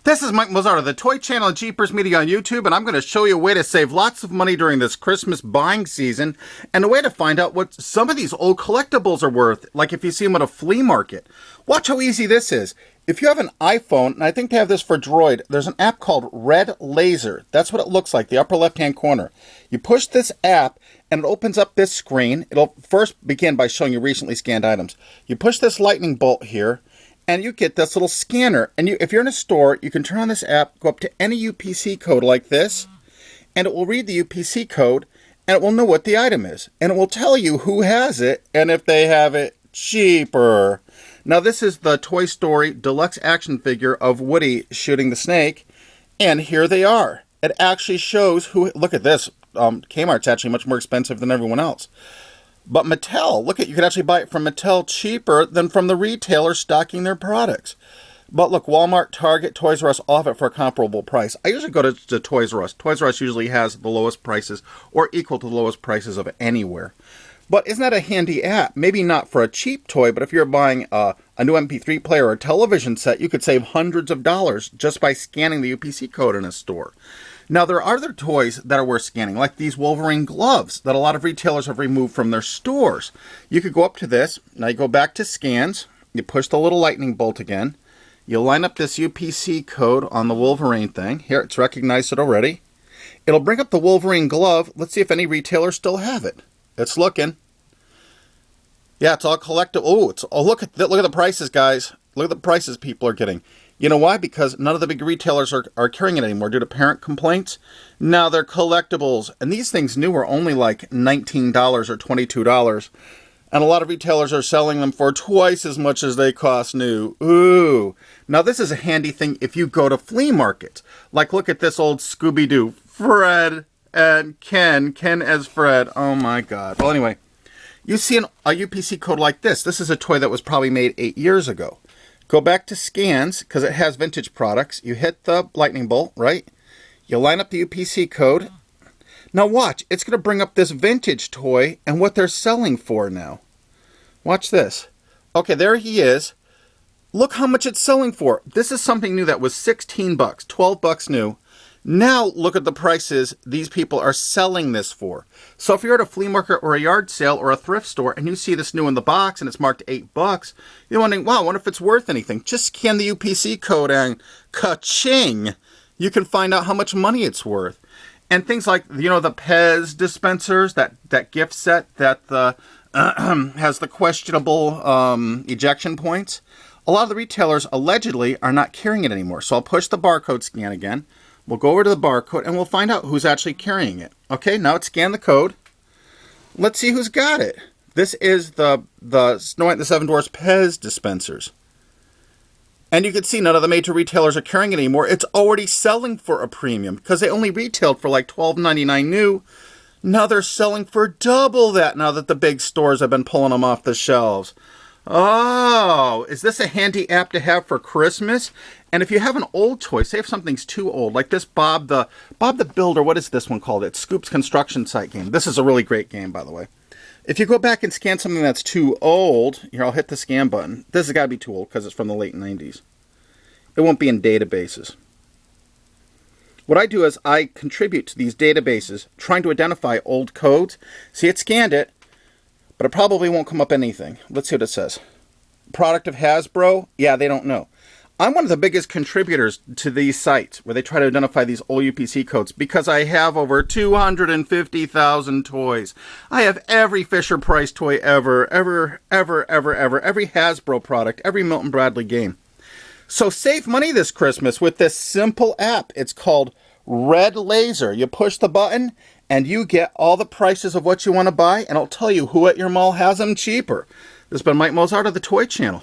This is Mike Mozart of the Toy Channel and Jeepers Media on YouTube, and I'm going to show you a way to save lots of money during this Christmas buying season, and a way to find out what some of these old collectibles are worth, like if you see them at a flea market. Watch how easy this is. If you have an iPhone, and I think they have this for Droid, there's an app called Red Lazer. That's what it looks like, the upper left-hand corner. You push this app, and it opens up this screen. It'll first begin by showing you recently scanned items. You push this lightning bolt here, and you get this little scanner. And if you're in a store, you can turn on this app, go up to any UPC code like this, and it will read the UPC code, and it will know what the item is. And it will tell you who has it, and if they have it cheaper. Now this is the Toy Story deluxe action figure of Woody shooting the snake, and here they are. It actually shows who, look at this, Kmart's actually much more expensive than everyone else. But Mattel, look at, you can actually buy it from Mattel cheaper than from the retailer stocking their products. But look, Walmart, Target, Toys R Us all have it for a comparable price. I usually go to Toys R Us. Toys R Us usually has the lowest prices or equal to the lowest prices of anywhere. But isn't that a handy app? Maybe not for a cheap toy, but if you're buying a new MP3 player or a television set, you could save hundreds of dollars just by scanning the UPC code in a store. Now, there are other toys that are worth scanning, like these Wolverine gloves that a lot of retailers have removed from their stores. You could go up to this. Now, you go back to scans. You push the little lightning bolt again. You line up this UPC code on the Wolverine thing. Here, it's recognized it already. It'll bring up the Wolverine glove. Let's see if any retailers still have it. It's looking. Yeah, it's all collectible. Look at the prices, guys. Look at the prices people are getting. You know why? Because none of the big retailers are carrying it anymore due to parent complaints. Now they're collectibles. And these things new are only like $19 or $22. And a lot of retailers are selling them for twice as much as they cost new. Ooh. Now this is a handy thing if you go to flea markets. Like, look at this old Scooby-Doo. Fred and Ken. Ken as Fred. Oh my God. Well, anyway, you see a UPC code like this. This is a toy that was probably made 8 years ago. Go back to scans, because it has vintage products. You hit the lightning bolt, right? You line up the UPC code. Now watch, it's going to bring up this vintage toy and what they're selling for now. Watch this. Okay, there he is. Look how much it's selling for. This is something new that was 16 bucks, 12 bucks new. Now look at the prices these people are selling this for. So if you're at a flea market or a yard sale or a thrift store and you see this new in the box and it's marked 8 bucks, you're wondering, wow, I wonder if it's worth anything. Just scan the UPC code and ka-ching! You can find out how much money it's worth. And things like, the Pez dispensers, that gift set that has the questionable ejection points. A lot of the retailers allegedly are not carrying it anymore. So I'll push the barcode scan again. We'll go over to the barcode and we'll find out who's actually carrying it. Okay, now it's scanned the code. Let's see who's got it. This is the Snow White and the Seven Dwarfs Pez dispensers. And you can see none of the major retailers are carrying it anymore. It's already selling for a premium because they only retailed for like $12.99 new. Now they're selling for double that now that the big stores have been pulling them off the shelves. Oh, is this a handy app to have for Christmas? And if you have an old toy, say if something's too old, like this Bob the Builder, what is this one called? It's Scoop's construction site game. This is a really great game, by the way. If you go back and scan something that's too old, here, I'll hit the scan button. This has got to be too old because it's from the late 90s. It won't be in databases. What I do is I contribute to these databases, trying to identify old codes. See, it scanned it, but it probably won't come up anything. Let's see what it says. Product of Hasbro? Yeah, they don't know. I'm one of the biggest contributors to these sites where they try to identify these old UPC codes because I have over 250,000 toys. I have every Fisher-Price toy ever, every Hasbro product, every Milton Bradley game. So save money this Christmas with this simple app. It's called Red Lazer. You push the button and you get all the prices of what you want to buy, and it'll tell you who at your mall has them cheaper. This has been Mike Mozart of the Toy Channel.